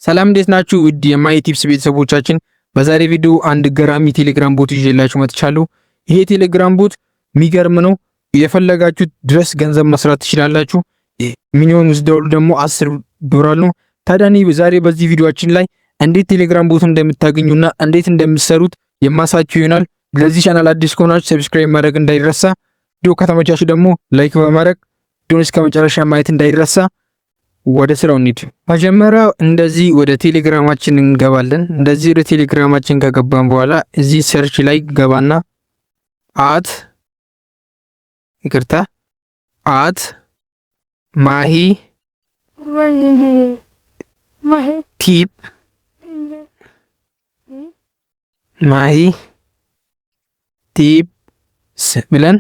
ሰላም እንዴት ናችሁ? ውድ የማይ ቲፕስ ቤተሰቦቻችን በዛሬ ቪዲዮ አንድ ገራሚ ቴሌግራም ቦት ይዤላችሁ መጥቻለሁ። ይሄ ቴሌግራም ቦት የሚገርም ነው። የፈለጋችሁት ድረስ ገንዘብ መስራት ትችላላችሁ። ሚኒመም ውስደው ደግሞ $10 ነው። ታዲያ እኔ ዛሬ በዚህ ቪዲዮአችን ላይ እንዴት ቴሌግራም ቦት እንደምታገኙና እንዴት እንደምትሰሩት የማሳችሁ ይሆናል። ለዚህ ቻናል አዲስ ከሆናችሁ ሰብስክራይብ ማድረግ እንዳይረሳ፣ ቪዲዮ ከተመቻችሁ ደግሞ ላይክ በማድረግ ቪዲዮን እስከ መጨረሻ ማየት እንዳይረሳ። ወደ ስራው እንሂድ። መጀመሪያ እንደዚህ ወደ ቴሌግራማችን እንገባለን። እንደዚህ ወደ ቴሌግራማችን ከገባን በኋላ እዚህ ሰርች ላይ ገባና ማሂ ቲፕስ ብለን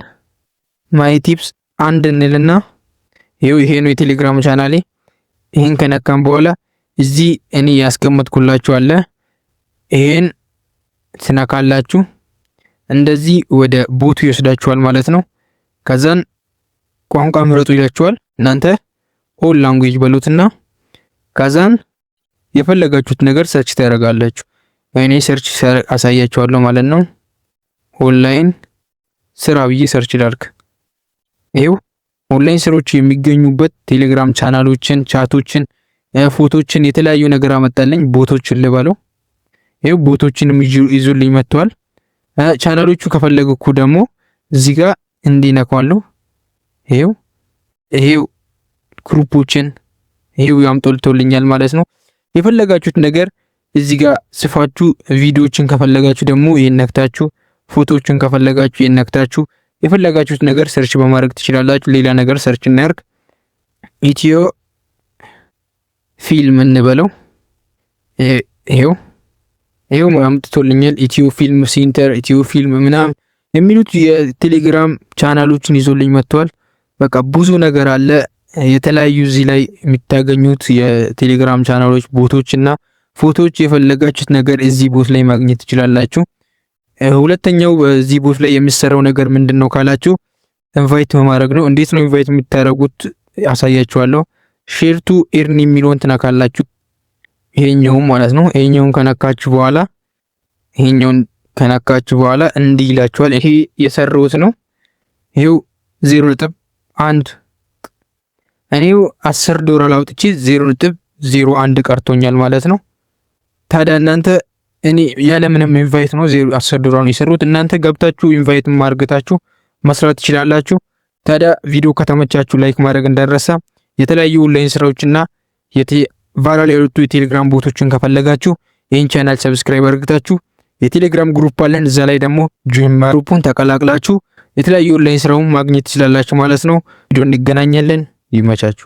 ማሂ ቲፕስ አንድ እንልና ይሄ ነው የቴሌግራም ቻናሌ። ይሄን ከነካም በኋላ እዚህ እኔ ያስቀመጥኩላችሁ አለ። ይሄን ትነካላችሁ እንደዚህ ወደ ቦቱ ይወስዳችኋል ማለት ነው። ከዛን ቋንቋ ምረጡ ይላችኋል። እናንተ ኦል ላንጉዌጅ በሉትና ከዛን የፈለጋችሁት ነገር ሰርች ታደርጋላችሁ። እኔ ሰርች አሳያችኋለሁ ማለት ነው። ኦንላይን ስራ ብዬ ሰርች ላድርግ። ይሄው ኦንላይን ስራዎች የሚገኙበት ቴሌግራም ቻናሎችን፣ ቻቶችን፣ ፎቶችን የተለያዩ ነገር አመጣልኝ። ቦቶችን ልበለው። ይሄው ቦቶችንም ይዙልኝ መጥቷል። ቻናሎቹ ከፈለግኩ ደግሞ እዚህ ጋር እንዲነካዋለሁ። ይሄው ግሩፖችን ይሄው ያምጦልቶልኛል ማለት ነው። የፈለጋችሁት ነገር እዚህ ጋር ጽፋችሁ፣ ቪዲዮዎችን ከፈለጋችሁ ደግሞ ይሄን ነክታችሁ፣ ፎቶዎችን ከፈለጋችሁ ይሄን ነክታችሁ የፈለጋችሁት ነገር ሰርች በማድረግ ትችላላችሁ። ሌላ ነገር ሰርች እናርግ። ኢትዮ ፊልም እንበለው። ይሄው አምጥቶልኛል። ኢትዮ ፊልም ሴንተር፣ ኢትዮ ፊልም ምናምን የሚሉት የቴሌግራም ቻናሎችን ይዞልኝ መጥቷል። በቃ ብዙ ነገር አለ። የተለያዩ እዚህ ላይ የሚታገኙት የቴሌግራም ቻናሎች፣ ቦቶችና ፎቶዎች የፈለጋችሁት ነገር እዚህ ቦት ላይ ማግኘት ትችላላችሁ። ሁለተኛው በዚህ ቦት ላይ የሚሰራው ነገር ምንድነው ካላችሁ ኢንቫይት በማድረግ ነው። እንዴት ነው ኢንቫይት የምታደርጉት አሳያችኋለሁ። ሼር ቱ ኤርን የሚለውን ትነካላችሁ። ይሄኛው ማለት ነው። ይሄኛውን ከነካችሁ በኋላ እንዲህ ይላችኋል። ይሄ የሰራሁት ነው። ይሄው 0.1 እኔው $10 አውጥቼ 0.01 ቀርቶኛል ማለት ነው። ታዲያ እናንተ እኔ ያለ ምንም ኢንቫይት ነው $10 ነው የሰሩት። እናንተ ገብታችሁ ኢንቫይት ማርገታችሁ መስራት ትችላላችሁ። ታዲያ ቪዲዮ ከተመቻችሁ ላይክ ማድረግ እንዳይረሳ። የተለያዩ ኦንላይን ስራዎችና ቫይራል የወጡ የቴሌግራም ቦቶችን ከፈለጋችሁ ይህን ቻናል ሰብስክራይብ አድርጋችሁ የቴሌግራም ግሩፕ አለን። እዛ ላይ ደግሞ ጆይን ግሩፑን ተቀላቅላችሁ የተለያዩ ኦንላይን ስራውን ማግኘት ትችላላችሁ ማለት ነው። ቪዲዮ እንገናኛለን። ይመቻችሁ።